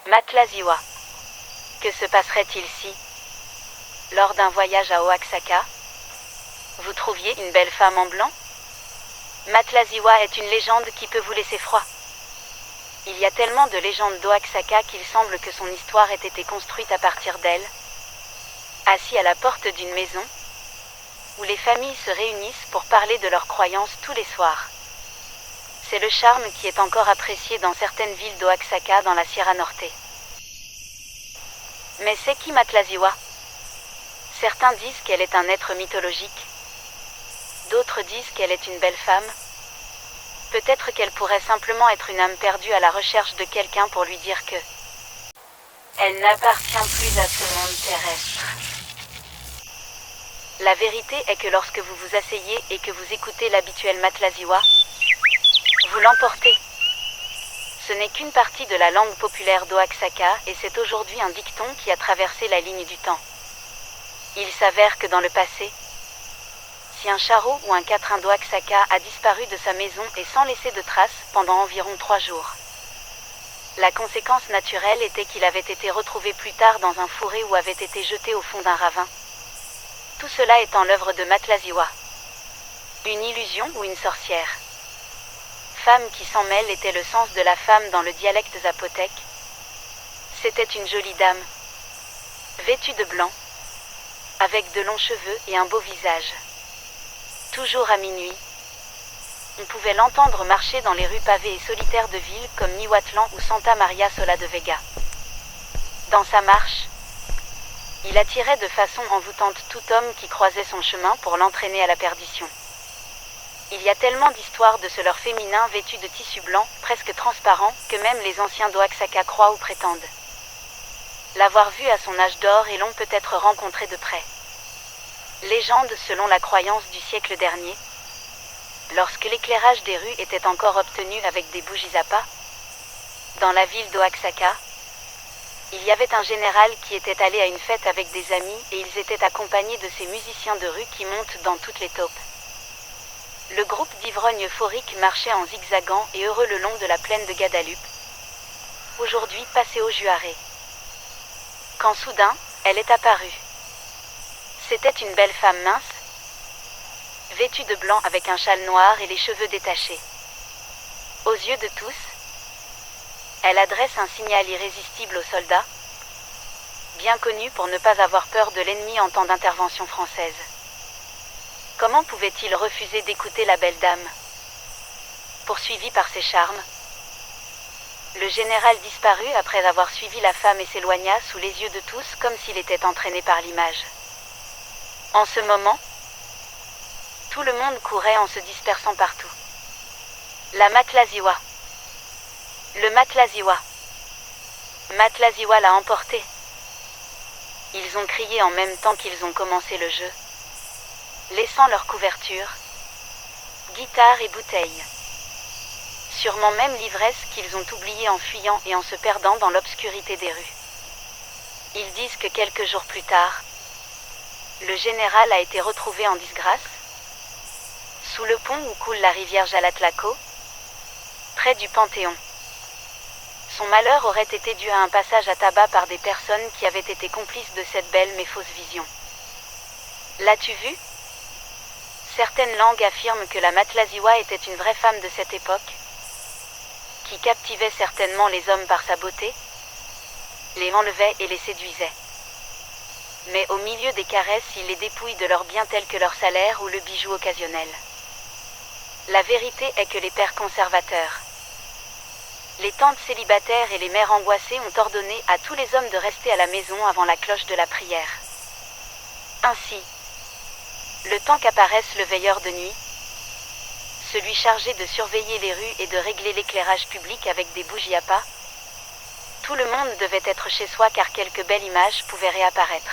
Matlaziwa. Que se passerait-il si, lors d'un voyage à Oaxaca, vous trouviez une belle femme en blanc? Matlaziwa est une légende qui peut vous laisser froid. Il y a tellement de légendes d'Oaxaca qu'il semble que son histoire ait été construite à partir d'elle. Assis à la porte d'une maison, où les familles se réunissent pour parler de leurs croyances tous les soirs. C'est le charme qui est encore apprécié dans certaines villes d'Oaxaca dans la Sierra Norte. Mais c'est qui Matlaziwa? Certains disent qu'elle est un être mythologique. D'autres disent qu'elle est une belle femme. Peut-être qu'elle pourrait simplement être une âme perdue à la recherche de quelqu'un pour lui dire que elle n'appartient plus à ce monde terrestre. La vérité est que lorsque vous vous asseyez et que vous écoutez l'habituel Matlaziwa, vous l'emportez. Ce n'est qu'une partie de la langue populaire d'Oaxaca et c'est aujourd'hui un dicton qui a traversé la ligne du temps. Il s'avère que dans le passé, si un charreau ou un quatrain d'Oaxaca a disparu de sa maison et sans laisser de traces pendant environ 3 jours, la conséquence naturelle était qu'il avait été retrouvé plus tard dans un fourré ou avait été jeté au fond d'un ravin. Tout cela étant l'œuvre de Matlaziwa. Une illusion ou une sorcière. Femme qui s'en mêle était le sens de la femme dans le dialecte zapotèque. C'était une jolie dame, vêtue de blanc, avec de longs cheveux et un beau visage. Toujours à minuit, on pouvait l'entendre marcher dans les rues pavées et solitaires de villes comme Mihuatlan ou Santa Maria Sola de Vega. Dans sa marche, il attirait de façon envoûtante tout homme qui croisait son chemin pour l'entraîner à la perdition. Il y a tellement d'histoires de ce leurre féminin vêtu de tissu blanc, presque transparent, que même les anciens d'Oaxaca croient ou prétendent l'avoir vu à son âge d'or et l'ont peut-être rencontré de près. Légende selon la croyance du siècle dernier, lorsque l'éclairage des rues était encore obtenu avec des bougies à pas, dans la ville d'Oaxaca, il y avait un général qui était allé à une fête avec des amis et ils étaient accompagnés de ces musiciens de rue qui montent dans toutes les taupes. Le groupe d'ivrognes euphoriques marchait en zigzagant et heureux le long de la plaine de Guadalupe, aujourd'hui passée au Juaré. Quand soudain, elle est apparue. C'était une belle femme mince, vêtue de blanc avec un châle noir et les cheveux détachés. Aux yeux de tous, elle adresse un signal irrésistible aux soldats, bien connus pour ne pas avoir peur de l'ennemi en temps d'intervention française. Comment pouvait-il refuser d'écouter la belle dame? Poursuivi par ses charmes, le général disparut après avoir suivi la femme et s'éloigna sous les yeux de tous comme s'il était entraîné par l'image. En ce moment, tout le monde courait en se dispersant partout. La Matlaziwa. Le Matlaziwa. Matlaziwa l'a emporté. Ils ont crié en même temps qu'ils ont commencé le jeu, laissant leur couverture, guitare et bouteilles. Sûrement même l'ivresse qu'ils ont oubliée en fuyant et en se perdant dans l'obscurité des rues. Ils disent que quelques jours plus tard, le général a été retrouvé en disgrâce, sous le pont où coule la rivière Jalatlaco, près du Panthéon. Son malheur aurait été dû à un passage à tabac par des personnes qui avaient été complices de cette belle mais fausse vision. L'as-tu vu? Certaines langues affirment que la Matlaziwa était une vraie femme de cette époque, qui captivait certainement les hommes par sa beauté, les enlevait et les séduisait. Mais au milieu des caresses, il les dépouille de leurs biens tels que leur salaire ou le bijou occasionnel. La vérité est que les pères conservateurs, les tantes célibataires et les mères angoissées ont ordonné à tous les hommes de rester à la maison avant la cloche de la prière. Ainsi, le temps qu'apparaisse le veilleur de nuit, celui chargé de surveiller les rues et de régler l'éclairage public avec des bougies à pas, tout le monde devait être chez soi car quelques belles images pouvaient réapparaître.